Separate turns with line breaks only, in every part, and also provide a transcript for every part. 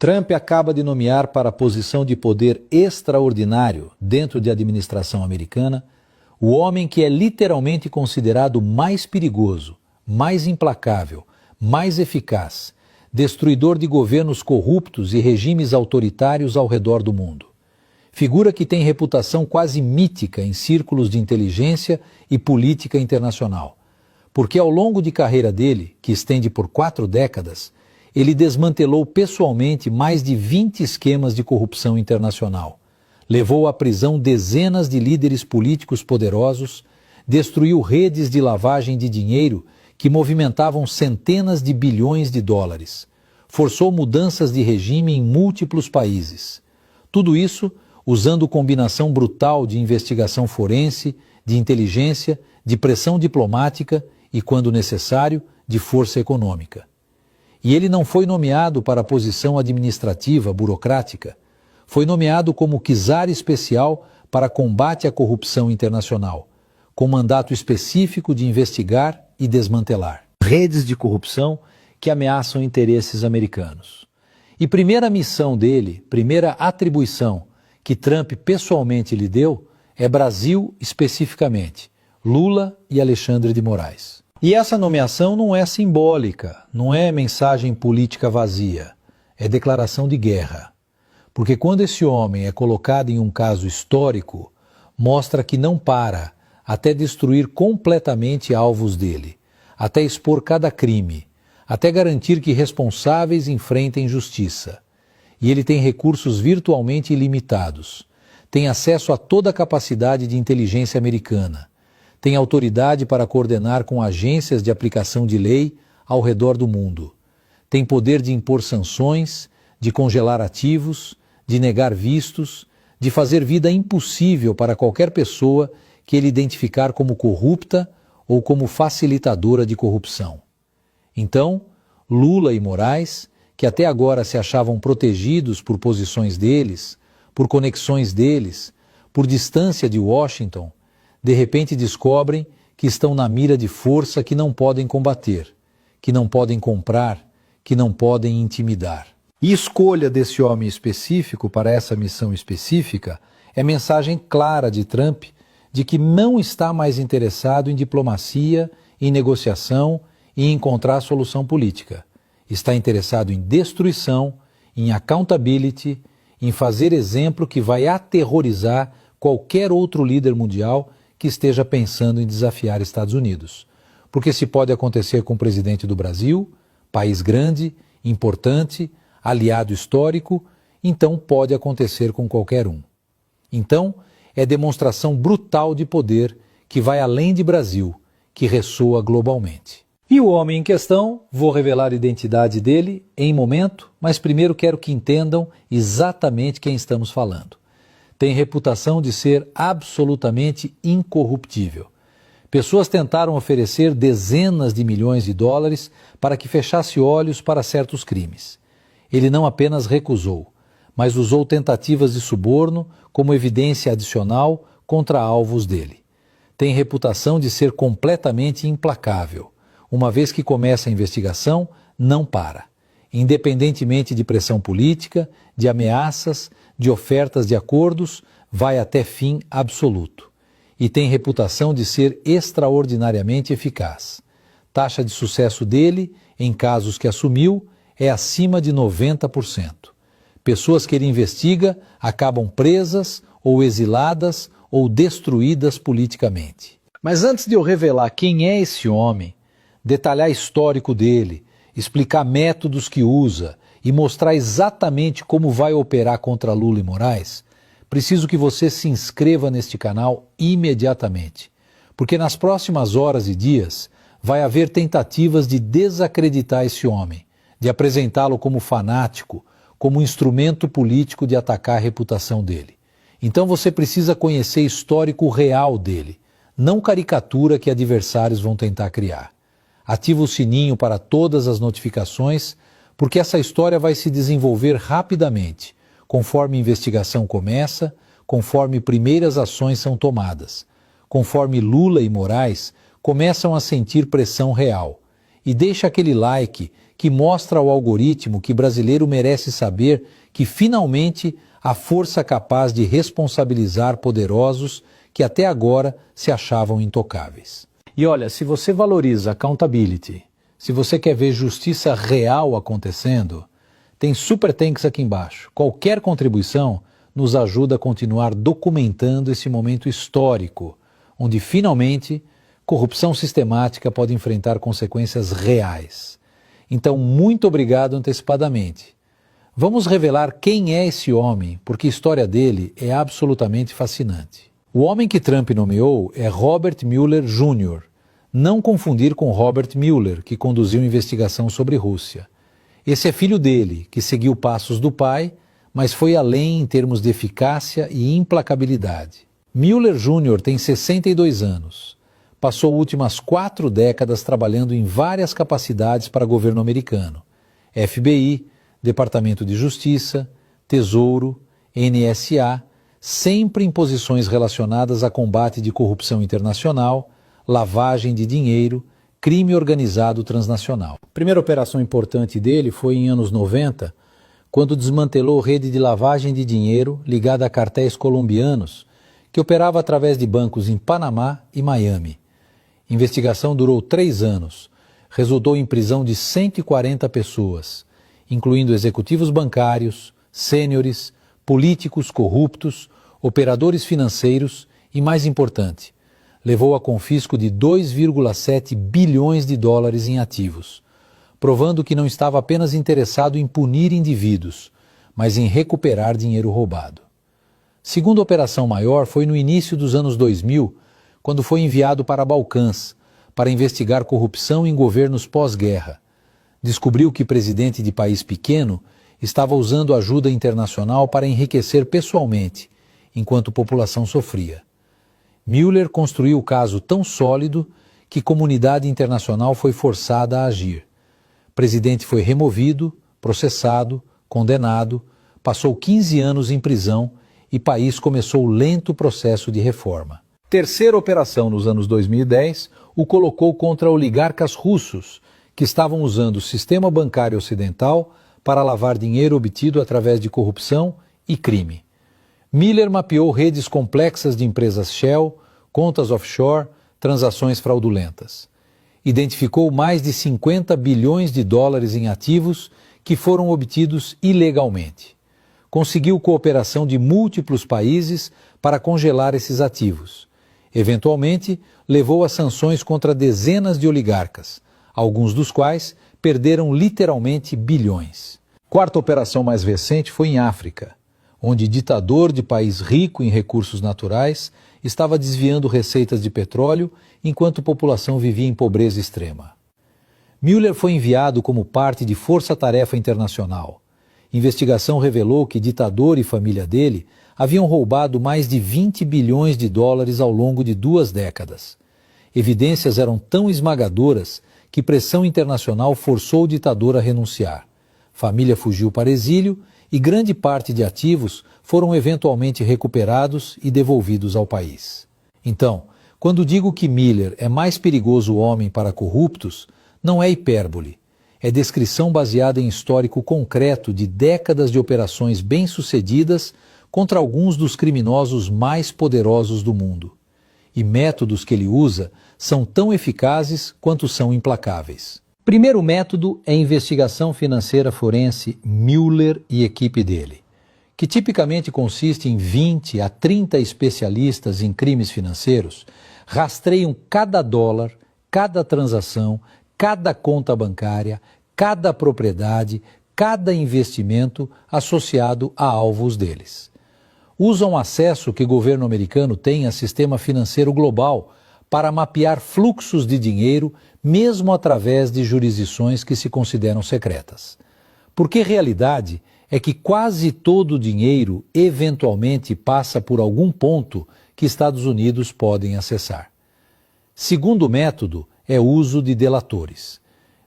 Trump acaba de nomear para a posição de poder extraordinário dentro de administração americana o homem que é literalmente considerado mais perigoso, mais implacável, mais eficaz, destruidor de governos corruptos e regimes autoritários ao redor do mundo. Figura que tem reputação quase mítica em círculos de inteligência e política internacional, porque ao longo de carreira dele, que estende por 4 décadas, ele desmantelou pessoalmente mais de 20 esquemas de corrupção internacional, levou à prisão dezenas de líderes políticos poderosos, destruiu redes de lavagem de dinheiro que movimentavam centenas de bilhões de dólares, forçou mudanças de regime em múltiplos países. Tudo isso usando combinação brutal de investigação forense, de inteligência, de pressão diplomática e, quando necessário, de força econômica. E ele não foi nomeado para a posição administrativa, burocrática. Foi nomeado como czar especial para combate à corrupção internacional, com mandato específico de investigar e desmantelar redes de corrupção que ameaçam interesses americanos. E primeira missão dele, primeira atribuição que Trump pessoalmente lhe deu é Brasil especificamente, Lula e Alexandre de Moraes. E essa nomeação não é simbólica, não é mensagem política vazia, é declaração de guerra. Porque quando esse homem é colocado em um caso histórico, mostra que não para até destruir completamente alvos dele, até expor cada crime, até garantir que responsáveis enfrentem justiça. E ele tem recursos virtualmente ilimitados, tem acesso a toda a capacidade de inteligência americana, tem autoridade para coordenar com agências de aplicação de lei ao redor do mundo, tem poder de impor sanções, de congelar ativos, de negar vistos, de fazer vida impossível para qualquer pessoa que ele identificar como corrupta ou como facilitadora de corrupção. Então, Lula e Moraes, que até agora se achavam protegidos por posições deles, por conexões deles, por distância de Washington, de repente descobrem que estão na mira de força que não podem combater, que não podem comprar, que não podem intimidar. E escolha desse homem específico para essa missão específica é mensagem clara de Trump de que não está mais interessado em diplomacia, em negociação e em encontrar solução política. Está interessado em destruição, em accountability, em fazer exemplo que vai aterrorizar qualquer outro líder mundial que esteja pensando em desafiar Estados Unidos. Porque se pode acontecer com o presidente do Brasil, país grande, importante, aliado histórico, então pode acontecer com qualquer um. Então, é demonstração brutal de poder que vai além de Brasil, que ressoa globalmente. E o homem em questão, vou revelar a identidade dele em momento, mas primeiro quero que entendam exatamente quem estamos falando. Tem reputação de ser absolutamente incorruptível. Pessoas tentaram oferecer dezenas de milhões de dólares para que fechasse olhos para certos crimes. Ele não apenas recusou, mas usou tentativas de suborno como evidência adicional contra alvos dele. Tem reputação de ser completamente implacável. Uma vez que começa a investigação, não para. Independentemente de pressão política, de ameaças, de ofertas de acordos, vai até fim absoluto. E tem reputação de ser extraordinariamente eficaz. Taxa de sucesso dele, em casos que assumiu, é acima de 90%. Pessoas que ele investiga acabam presas ou exiladas ou destruídas politicamente. Mas antes de eu revelar quem é esse homem, detalhar histórico dele, explicar métodos que usa e mostrar exatamente como vai operar contra Lula e Moraes, preciso que você se inscreva neste canal imediatamente, porque nas próximas horas e dias vai haver tentativas de desacreditar esse homem, de apresentá-lo como fanático, como instrumento político de atacar a reputação dele. Então você precisa conhecer o histórico real dele, não caricatura que adversários vão tentar criar. Ativa o sininho para todas as notificações, porque essa história vai se desenvolver rapidamente, conforme a investigação começa, conforme primeiras ações são tomadas, conforme Lula e Moraes começam a sentir pressão real. E deixa aquele like que mostra ao algoritmo que brasileiro merece saber que finalmente há força capaz de responsabilizar poderosos que até agora se achavam intocáveis. E olha, se você valoriza accountability, se você quer ver justiça real acontecendo, tem Super Thanks aqui embaixo. Qualquer contribuição nos ajuda a continuar documentando esse momento histórico, onde finalmente corrupção sistemática pode enfrentar consequências reais. Então, muito obrigado antecipadamente. Vamos revelar quem é esse homem, porque a história dele é absolutamente fascinante. O homem que Trump nomeou é Robert Mueller Jr., não confundir com Robert Mueller, que conduziu a investigação sobre Rússia. Esse é filho dele, que seguiu passos do pai, mas foi além em termos de eficácia e implacabilidade. Mueller Jr. tem 62 anos. Passou últimas 4 décadas trabalhando em várias capacidades para governo americano. FBI, Departamento de Justiça, Tesouro, NSA, sempre em posições relacionadas a combate de corrupção internacional, lavagem de dinheiro, crime organizado transnacional. A primeira operação importante dele foi em anos 90, quando desmantelou rede de lavagem de dinheiro ligada a cartéis colombianos, que operava através de bancos em Panamá e Miami. A investigação durou 3 anos, resultou em prisão de 140 pessoas, incluindo executivos bancários, sêniores, políticos corruptos, operadores financeiros e, mais importante, levou a confisco de 2,7 bilhões de dólares em ativos, provando que não estava apenas interessado em punir indivíduos, mas em recuperar dinheiro roubado. Segunda operação maior foi no início dos anos 2000, quando foi enviado para Balcãs, para investigar corrupção em governos pós-guerra. Descobriu que presidente de país pequeno estava usando ajuda internacional para enriquecer pessoalmente, enquanto a população sofria. Mueller construiu o caso tão sólido que a comunidade internacional foi forçada a agir. O presidente foi removido, processado, condenado, passou 15 anos em prisão e o país começou o lento processo de reforma. Terceira operação nos anos 2010 o colocou contra oligarcas russos que estavam usando o sistema bancário ocidental para lavar dinheiro obtido através de corrupção e crime. Mueller mapeou redes complexas de empresas Shell, contas offshore, transações fraudulentas. Identificou mais de 50 bilhões de dólares em ativos que foram obtidos ilegalmente. Conseguiu cooperação de múltiplos países para congelar esses ativos. Eventualmente, levou a sanções contra dezenas de oligarcas, alguns dos quais perderam literalmente bilhões. Quarta operação mais recente foi em África, onde ditador de país rico em recursos naturais estava desviando receitas de petróleo enquanto a população vivia em pobreza extrema. Mueller foi enviado como parte de força-tarefa internacional. Investigação revelou que ditador e família dele haviam roubado mais de 20 bilhões de dólares ao longo de 2 décadas. Evidências eram tão esmagadoras que pressão internacional forçou o ditador a renunciar. Família fugiu para exílio e grande parte de ativos foram eventualmente recuperados e devolvidos ao país. Então, quando digo que Mueller é mais perigoso homem para corruptos, não é hipérbole. É descrição baseada em histórico concreto de décadas de operações bem-sucedidas contra alguns dos criminosos mais poderosos do mundo. E métodos que ele usa são tão eficazes quanto são implacáveis. Primeiro método é a investigação financeira forense Mueller e equipe dele, que tipicamente consiste em 20 a 30 especialistas em crimes financeiros, rastreiam cada dólar, cada transação, cada conta bancária, cada propriedade, cada investimento associado a alvos deles. Usam o acesso que o governo americano tem a sistema financeiro global para mapear fluxos de dinheiro, mesmo através de jurisdições que se consideram secretas. Porque a realidade é que quase todo o dinheiro eventualmente passa por algum ponto que Estados Unidos podem acessar. Segundo método é o uso de delatores.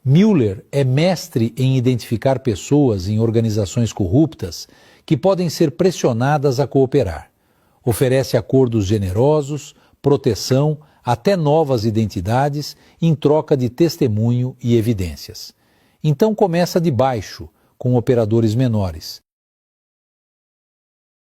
Mueller é mestre em identificar pessoas em organizações corruptas que podem ser pressionadas a cooperar. Oferece acordos generosos, proteção, até novas identidades em troca de testemunho e evidências. Então começa de baixo, com operadores menores.